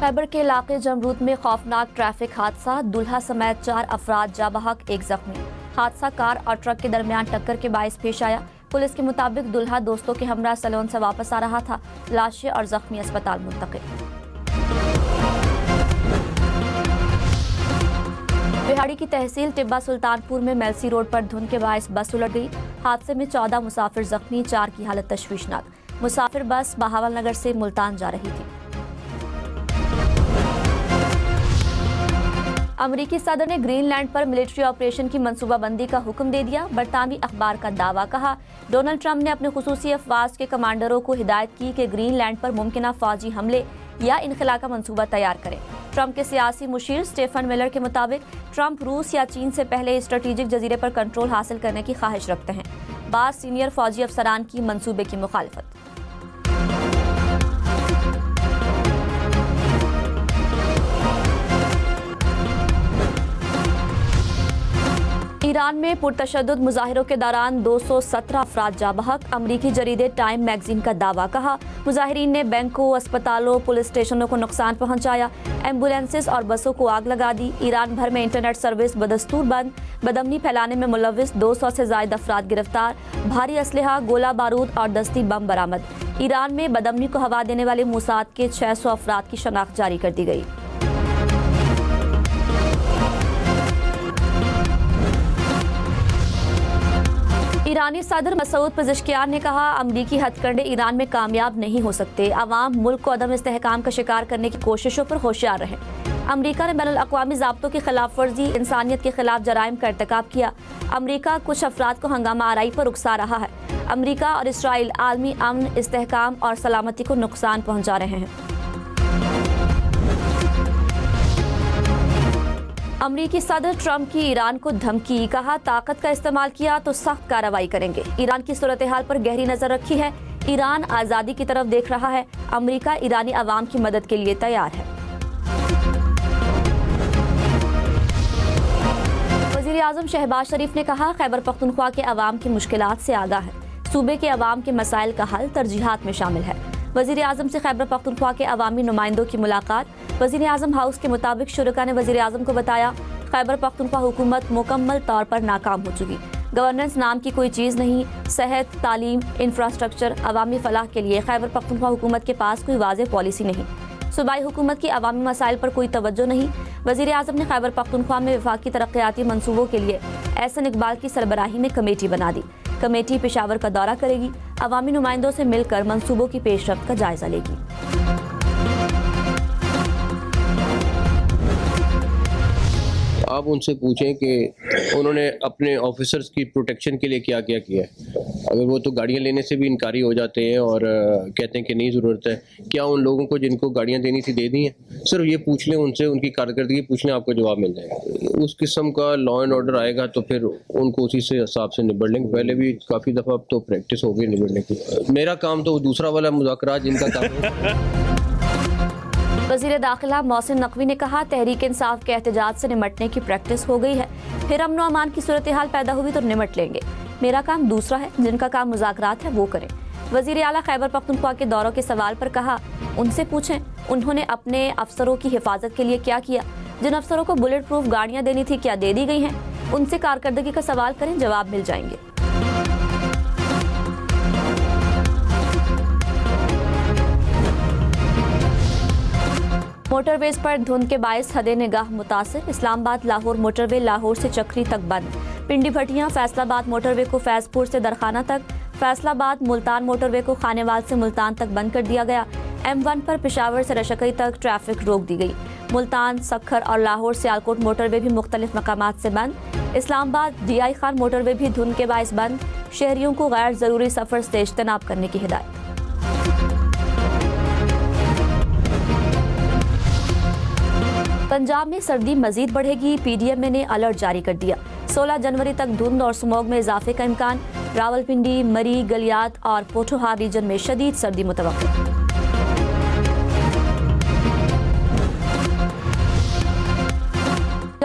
खैबर के इलाके जमरूद में खौफनाक ट्रैफिक हादसा, दूल्हा समेत 4 अफराद जा बहक, 1 जख्मी। हादसा कार और ट्रक के दरमियान टक्कर के बायस पेश आया। पुलिस के मुताबिक दूल्हा दोस्तों के हमरा सैलून से वापस आ रहा था। लाशें और जख्मी अस्पताल मुंतकिल। बिहाड़ी की तहसील टिब्बा सुल्तानपुर में मेलसी रोड पर धुंध के बायस बस उलट गई। हादसे में 14 मुसाफिर जख्मी, 4 की हालत तशवीशनाक। मुसाफिर बस बहावल नगर से मुल्तान जा रही थी। अमरीकी सदर ने ग्रीनलैंड पर मिलिट्री ऑपरेशन की मंसूबाबंदी का हुक्म दे दिया। बरतानवी अखबार का दावा, कहा डोनाल्ड ट्रंप ने अपने खुसूसी अफवाज के कमांडरों को हिदायत की कि ग्रीनलैंड पर मुमकिन फौजी हमले या इनखला का मंसूबा तैयार करें। ट्रंप के सियासी मुशीर स्टेफन मिलर के मुताबिक ट्रंप रूस या चीन से पहले स्ट्रेटेजिक जजीरे पर कंट्रोल हासिल करने की ख्वाहिश रखते हैं। बास सीनियर फौजी अफसरान की मंसूबे की मुखालफत। ईरान में पुरतशद्दुद मुजाहिरों के दौरान 217 अफराद जा बहक। अमरीकी जरीदे टाइम मैगजीन का दावा, कहा मुजाहिरीन ने बैंकों, अस्पतालों, पुलिस स्टेशनों को नुकसान पहुंचाया, एम्बुलेंसेस और बसों को आग लगा दी। ईरान भर में इंटरनेट सर्विस बदस्तूर बंद। बदमनी फैलाने में मुलविस 200 से ज्यादा अफराद गिरफ्तार। भारी असलहा, गोला बारूद और दस्ती बम बरामद। ईरान में बदमनी को हवा देने वाले मोसाद के 600 अफराद की शनाख्त जारी कर दी गई। ईरानी सदर मसूद पेज़ेश्कियान ने कहा अमरीकी हथकंडे ईरान में कामयाब नहीं हो सकते। अवाम मुल्क को अदम इस्तेहकाम का शिकार करने की कोशिशों पर होशियार रहें। अमरीका ने बैनुल अक़वामी ज़ाब्तों की खिलाफ वर्जी, इंसानियत के खिलाफ जराइम का इर्तिकाब किया। अमरीका कुछ अफराद को हंगामा आराई पर उकसा रहा है। अमरीका और इसराइल आलमी अमन, इस्तेहकाम और सलामती को नुकसान पहुँचा रहे हैं। अमरीकी सदर ट्रंप की ईरान को धमकी, कहा ताकत का इस्तेमाल किया तो सख्त कार्रवाई करेंगे। ईरान की सूरत हाल पर गहरी नजर रखी है। ईरान आज़ादी की तरफ देख रहा है। अमरीका ईरानी अवाम की मदद के लिए तैयार है। वज़ीर आज़म शहबाज शरीफ ने कहा खैबर पख्तूनख्वा के अवाम की मुश्किलात से आगाह है। सूबे के अवाम के मसाइल का हल तरजीहात में शामिल है। वज़ीर आज़म से खैबर पख्तूनख्वा के अवामी नुमाइंदों की मुलाकात। वज़ीर आज़म हाउस के मुताबिक शुरका ने वज़ीर आज़म को बताया खैबर पख्तूनख्वा हुकूमत मुकम्मल तौर पर नाकाम हो चुकी। गवर्नेंस नाम की कोई चीज़ नहीं। सेहत, तालीम, इंफ्रास्ट्रक्चर, अवामी फलाह के लिए खैबर पख्तूनख्वा हुकूमत के पास कोई वाज़ेह पॉलिसी नहीं। सूबाई हुकूमत की अवामी मसाइल पर कोई तवज्जो नहीं। वज़ीर आज़म ने खैबर पख्तूनख्वा में वफाकी तरक्याती मंसूबों के लिए एहसन इकबाल की सरबराही में कमेटी बना दी। कमेटी पेशावर का दौरा करेगी। अवामी नुमाइंदों से मिलकर मंसूबों की पेशरफ्त का जायजा लेगी। आप उनसे पूछें कि उन्होंने अपने ऑफिसर्स की प्रोटेक्शन के लिए क्या क्या किया है। अगर वो तो गाड़ियाँ लेने से भी इनकारी हो जाते हैं और कहते हैं कि नहीं ज़रूरत है, क्या उन लोगों को जिनको गाड़ियाँ देनी थी दे दी हैं? सिर्फ ये पूछ लें उनसे, उनकी कारकर्दगी पूछ लें, आपको जवाब मिल जाएगा। उस किस्म का लॉ एंड ऑर्डर आएगा तो फिर उनको उसी से हिसाब से निबड़ लेंगे। पहले भी काफ़ी दफ़ा तो प्रैक्टिस हो गई निबड़ने की। मेरा काम तो दूसरा वाला मुज़ाकरात जिनका काम है। वज़ीर दाखिला मोहसिन नकवी ने कहा तहरीक इंसाफ के एहतजाज से निमटने की प्रैक्टिस हो गई है। फिर अमन व अमान की सूरत हाल पैदा हुई तो निमट लेंगे। मेरा काम दूसरा है, जिनका काम मुज़ाकरात है वो करें। वज़ीर आला खैबर पख्तूनख्वा के दौरों के सवाल पर कहा उनसे पूछें उन्होंने अपने अफसरों की हिफाजत के लिए क्या किया। जिन अफसरों को बुलेट प्रूफ गाड़ियाँ देनी थी क्या दे दी गई हैं? उनसे कारकर्दगी का सवाल करें, जवाब मिल जाएंगे। मोटरवेज पर धुंध के बायस हदे निगाह मुतासिर। इस्लामाबाद लाहौर मोटरवे लाहौर से चक्री तक बंद। पिंडी भटियां फैसलाबाद मोटरवे को फैजपुर से दरखाना तक, फैसलाबाद मुल्तान मोटरवे को खानेवाल से मुल्तान तक बंद कर दिया गया। M1 पर पेशावर से रशकई तक ट्रैफिक रोक दी गई। मुल्तान, सखर और लाहौर से आलकोट मोटरवे भी मुख्तलिफ मकामात से बंद। इस्लामाबाद DI खान मोटरवे भी धुंध के बायस बंद। शहरियों को गैर जरूरी सफर से इज्तनाब करने की हिदायत। पंजाब में सर्दी मजीद बढ़ेगी। PDM ने अलर्ट जारी कर दिया। 16 जनवरी तक धुंध और स्मॉग में इजाफे का इम्कान। रावलपिंडी, मरी, गलियात और पोठोहार रीजन में शदीद सर्दी मुतवक्किल।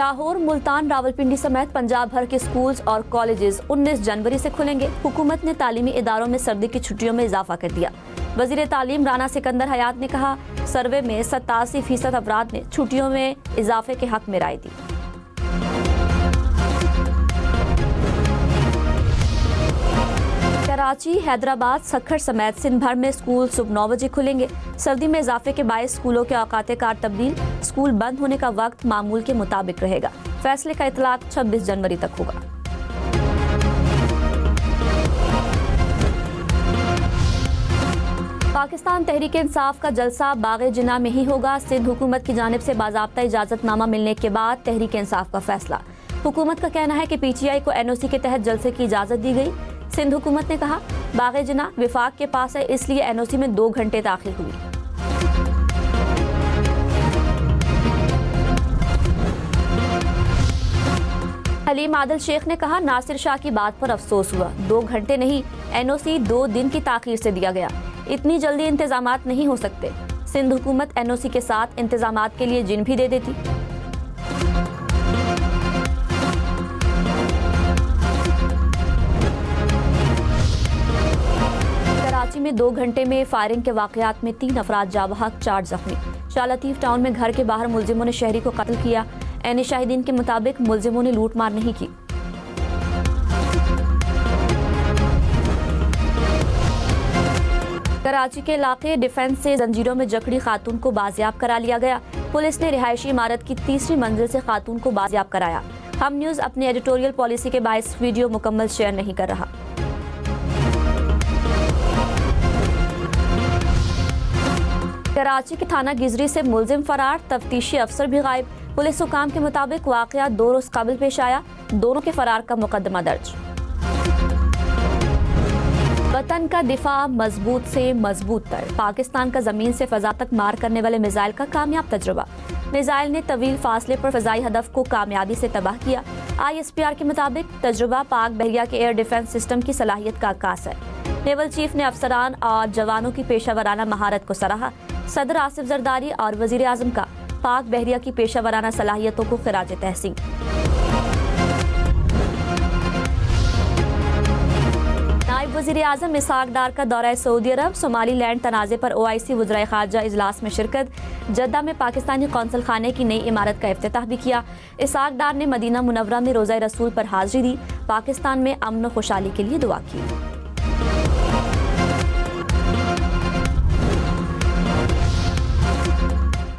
लाहौर, मुल्तान, रावलपिंडी समेत पंजाब भर के स्कूल्स और कॉलेजेस 19 जनवरी से खुलेंगे। हुकूमत ने तालीमी इदारों में सर्दी की छुट्टियों में इजाफा कर दिया। वजीर तालीम राना सिकंदर हयात ने कहा, सर्वे में 87% अफराद ने छुट्टियों में इजाफे के हक में राय दी। कराची, हैदराबाद, सक्खर समेत सिंध भर में स्कूल सुबह 9 बजे खुलेंगे। सर्दी में इजाफे के बायस स्कूलों के औकात कार तब्दील, स्कूल बंद होने का वक्त मामूल के मुताबिक रहेगा। फैसले का इतलाक 26 जनवरी तक होगा। पाकिस्तान तहरीक इंसाफ का जलसा बाग़े जिना में ही होगा। सिंध हुकूमत की जानिब से बाज़ाब्ता इजाज़तनामा मिलने के बाद तहरीक इंसाफ का फैसला। हुकूमत का कहना है कि PTI को NOC के तहत जलसे की इजाज़त दी गई। सिंध हुकूमत ने कहा, बाग़े जिना विफाक के पास है, इसलिए NOC में 2 घंटे ताख़ीर हुई। हलीम आदिल शेख ने कहा, नासिर शाह की बात पर अफसोस हुआ। 2 घंटे नहीं, NOC 2 दिन की ताख़ीर से दिया गया। इतनी जल्दी इंतजामात नहीं हो सकते। सिंध हुकूमत NOC के साथ इंतजामात के लिए जिन भी दे देती। कराची में 2 घंटे में फायरिंग के वाकयात में 3 अफराद जाँ बहक, 4 जख्मी। शाह लतीफ टाउन में घर के बाहर मुलजिमों ने शहरी को कत्ल किया। ऐन शाहिदीन के मुताबिक मुलजिमों ने लूट मार नहीं की। कराची के इलाके डिफेंस से जंजीरों में जकड़ी खातून को बाजियाब करा लिया गया। पुलिस ने रिहायशी इमारत की 3री मंजिल से खातून को बाजियाब कराया। हम न्यूज़ अपनी एडिटोरियल पॉलिसी के बायस वीडियो मुकम्मल शेयर नहीं कर रहा। कराची के थाना गिजरी से मुलजिम फरार, तफ्तीशी अफसर भी गायब। पुलिस हुकाम के मुताबिक वाकया 2 रोज कबल पेश आया। दोनों के फरार का मुकदमा दर्ज। वतन का दिफा मजबूत से मजबूत तर, पाकिस्तान का जमीन से फजा तक मार करने वाले मिसाइल का कामयाब तजुर्बा। मिसाइल ने तवील फासले पर फजाई हदफ को कामयाबी से तबाह किया। ISPR के मुताबिक तजुर्बा पाक बहरिया के एयर डिफेंस सिस्टम की सलाहियत का अक्कास है। नेवल चीफ ने अफसरान और जवानों की पेशा वराना महारत को सराहा। सदर आसिफ जरदारी और वजीर आजम का पाक बहरिया की पेशा वराना सलाहियतों को खिराज तहसीन। नायब वजीर आजम इसहाक डार का दौरा सऊदी अरब, सोमालीलैंड तनाज़े पर OIC वज़राए ख़ारजा इजलास में शिरकत। जद्दा में पाकिस्तानी कौंसल खाने की नई इमारत का इफ्तिताह भी किया। इसहाक डार ने मदीना मुनव्वरा में रोज़ा रसूल पर हाजिरी दी। पाकिस्तान में अमन व खुशहाली के लिए दुआ की।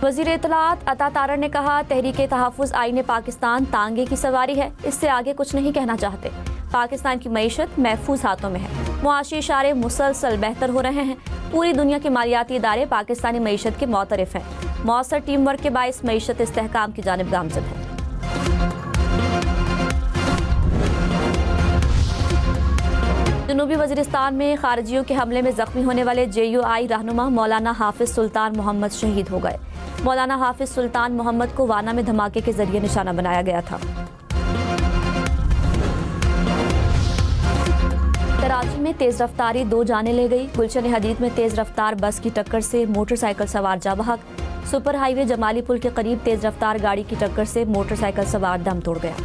वज़ीर इत्तलात अता तारड़ ने कहा, तहरीक तहफ़्फ़ुज़ आईन पाकिस्तान तांगे की सवारी है, इससे आगे कुछ नहीं कहना चाहते। पाकिस्तान की मईशत महफूज हाथों में है। मुआशी इशारे मुसलसल बेहतर हो रहे हैं। पूरी दुनिया के मालियाती इदारे पाकिस्तानी मईशत के मोतरफ हैं। मौसर टीम वर्क के बाइस मईशत इस्तेहकाम की जानिब गामज़द है। जनूबी वज़ीरिस्तान में खारजियों के हमले में जख्मी होने वाले JUI रहनुमा मौलाना हाफिज सुल्तान मोहम्मद शहीद हो गए। मौलाना हाफिज सुल्तान मोहम्मद को वाना में धमाके के जरिए निशाना बनाया गया था। कराची में तेज रफ्तारी 2 जाने ले गई। गुलशन हदीद में तेज रफ्तार बस की टक्कर से मोटरसाइकिल सवार जाँ बहक। सुपर हाईवे जमाली पुल के करीब तेज रफ्तार गाड़ी की टक्कर से मोटरसाइकिल सवार दम तोड़ गया।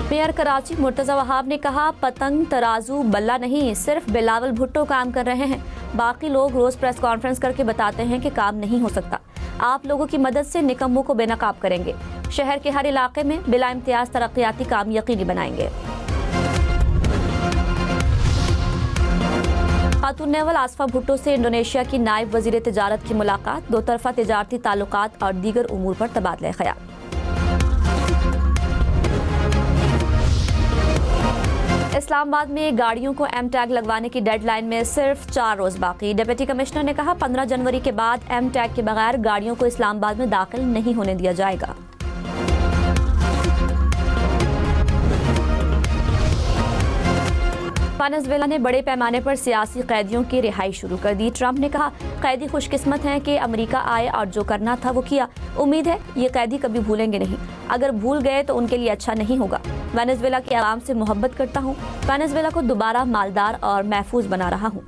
मेयर कराची मुर्तजा वहाब ने कहा, पतंग तराजू बल्ला नहीं, सिर्फ बिलावल भुट्टो काम कर रहे हैं। बाकी लोग रोज प्रेस कॉन्फ्रेंस करके बताते हैं कि काम नहीं हो सकता। आप लोगों की मदद से निकम्मों को बेनकाब करेंगे। शहर के हर इलाके में बिला इम्तियाज तरक्याती काम यकीनी बनाएंगे। खातून नेवल आसफा भुट्टो से इंडोनेशिया की नायब वजीर तिजारत की मुलाकात। 2 तरफा तिजारती ताल्लुकात और दीगर उमूर पर तबादला ख्याल। इस्लामाबाद में गाड़ियों को M टैग लगवाने की डेडलाइन में सिर्फ 4 रोज बाकी। डिप्टी कमिश्नर ने कहा, 15 जनवरी के बाद M टैग के बगैर गाड़ियों को इस्लामाबाद में दाखिल नहीं होने दिया जाएगा। वेनेजुएला ने बड़े पैमाने पर सियासी कैदियों की रिहाई शुरू कर दी। ट्रंप ने कहा, कैदी खुशकिस्मत हैं कि अमेरिका आए और जो करना था वो किया। उम्मीद है ये कैदी कभी भूलेंगे नहीं। अगर भूल गए तो उनके लिए अच्छा नहीं होगा। वेनेजुएला के आवाम से मोहब्बत करता हूँ। वेनेजुएला को दोबारा मालदार और महफूज बना रहा हूँ।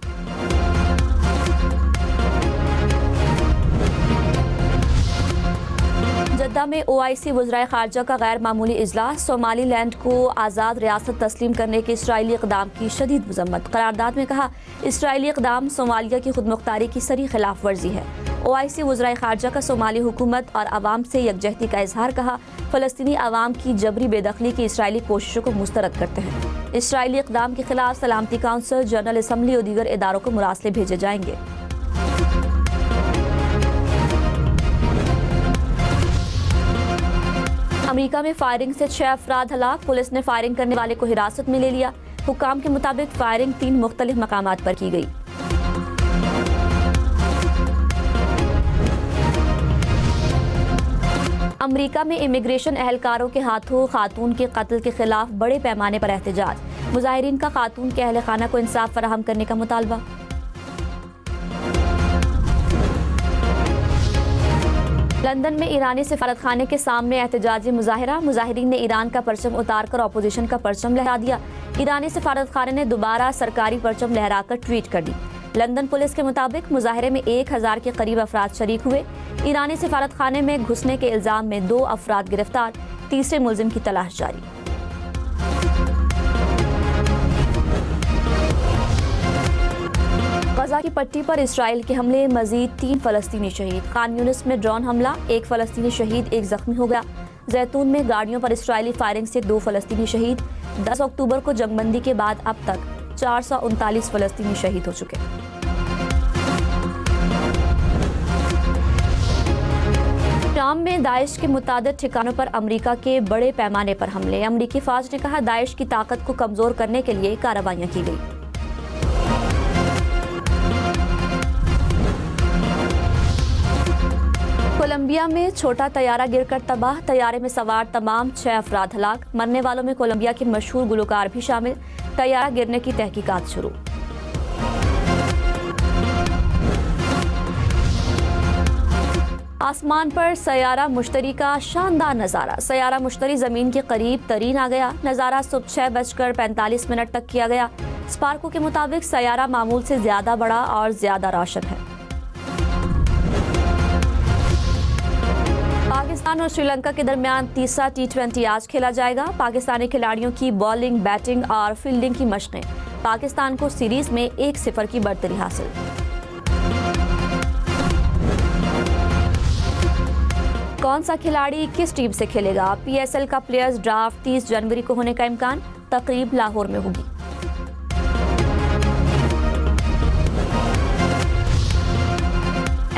जद्दा में OIC वज़राए ख़ारजा का गैर मामूली इजलास। सोमालीलैंड को आज़ाद रियासत तस्लीम करने के इसराइली इक़दाम की शदीद मज़म्मत। करारदाद में कहा, इसराइली इक़दाम सोमालिया की खुदमुख्तारी की सरी खिलाफ वर्जी है। OIC वज़राए ख़ारजा का सोमाली हुकूमत और अवाम से यकजहती का इजहार। कहा, फ़लस्तीनी अवाम की जबरी बेदखली की इसराइली कोशिशों को मुस्तरद करते हैं। इसराइली इक़दाम के खिलाफ सलामती काउंसिल, जनरल असम्बली और दीगर इदारों को मुरासले भेजे जाएंगे। अमेरिका में फायरिंग से 6 अफराद हलाक। पुलिस ने फायरिंग करने वाले को हिरासत में ले लिया। हुक्काम के मुताबिक फायरिंग 3 मुख्तलिफ मकामात पर की गई। अमेरिका में इमिग्रेशन एहलकारों के हाथों खातून के कत्ल के खिलाफ बड़े पैमाने पर एहतजाज। मुजाहिरीन का खातून के अहल खाना को इंसाफ फराहम करने का मुतालबा। लंदन में ईरानी सिफारत खाने के सामने एहतजाजी मुजाहिरा। मुजाहिरीन ने ईरान का परचम उतारकर अपोजिशन का परचम लहरा दिया। ईरानी सिफारत खाने ने दोबारा सरकारी परचम लहराकर ट्वीट कर दी। लंदन पुलिस के मुताबिक मुजाहिरे में 1000 के करीब अफराद शरीक हुए। ईरानी सिफारत खाने में घुसने के इल्जाम में 2 अफराद गिरफ्तार। तीसरे मुलजिम की तलाश जारी। गजा की पट्टी पर इसराइल के हमले, मजीद 3 फलस्तीनी शहीद। खान यूनिस में ड्रोन हमला, 1 फलस्तीनी शहीद, 1 जख्मी हो गया। जैतून में गाड़ियों पर इसराइली फायरिंग से 2 फलस्तीनी शहीद। 10 अक्टूबर को जंगबंदी के बाद अब तक 439 फलस्तीनी शहीद हो चुके। शाम में दाइश के मुतादिद ठिकानों पर अमेरिका के बड़े पैमाने पर हमले। अमेरिकी फौज ने कहा, दाइश की ताकत को कमजोर करने के लिए कार्रवाइयां की गई। कोलंबिया में छोटा तैयारा गिरकर तबाह। तैयारे में सवार तमाम 6 अफराद हलाक। मरने वालों में कोलंबिया के मशहूर गुलकार भी शामिल। तैयारा गिरने की तहकीकात शुरू। आसमान पर सयारा मुश्तरी का शानदार नज़ारा। सयारा मुश्तरी ज़मीन के करीब तरीन आ गया। नज़ारा सुबह 6:45 तक किया गया। स्पार्को के मुताबिक सयारा मामूल से ज़्यादा बड़ा और ज़्यादा रोशन है। पाकिस्तान और श्रीलंका के दरमियान तीसरा T20 आज खेला जाएगा। पाकिस्तानी खिलाड़ियों की बॉलिंग, बैटिंग और फील्डिंग की मशकें। पाकिस्तान को सीरीज में 1-0 की बढ़तरी हासिल। कौन सा खिलाड़ी किस टीम से खेलेगा? PSL का प्लेयर्स ड्राफ्ट 30 जनवरी को होने का इम्कान। तकरीब लाहौर में होगी।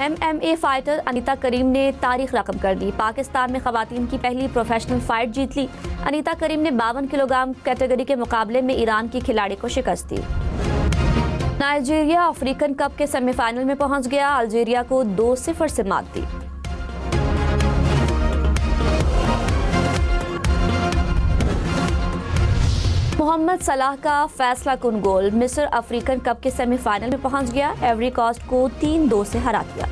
MMA फाइटर अनीता करीम ने तारीख रकम कर दी। पाकिस्तान में खवातीन की पहली प्रोफेशनल फाइट जीत ली। अनीता करीम ने 52 किलोग्राम कैटेगरी के मुकाबले में ईरान की खिलाड़ी को शिकस्त दी। नाइजीरिया अफ्रीकन कप के सेमीफाइनल में पहुंच गया। अल्जीरिया को 2-0 से मात दी। मोहम्मद सलाह का फैसला कुन गोल। मिस्र अफ्रीकन कप के सेमीफाइनल में पहुंच गया। एवरी कोस्ट को 3-2 से हरा दिया।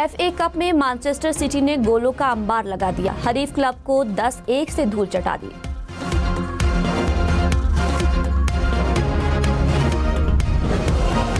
FA कप में मैनचेस्टर सिटी ने गोलों का अंबार लगा दिया। हरीफ क्लब को 10-1 से धूल चटा दी।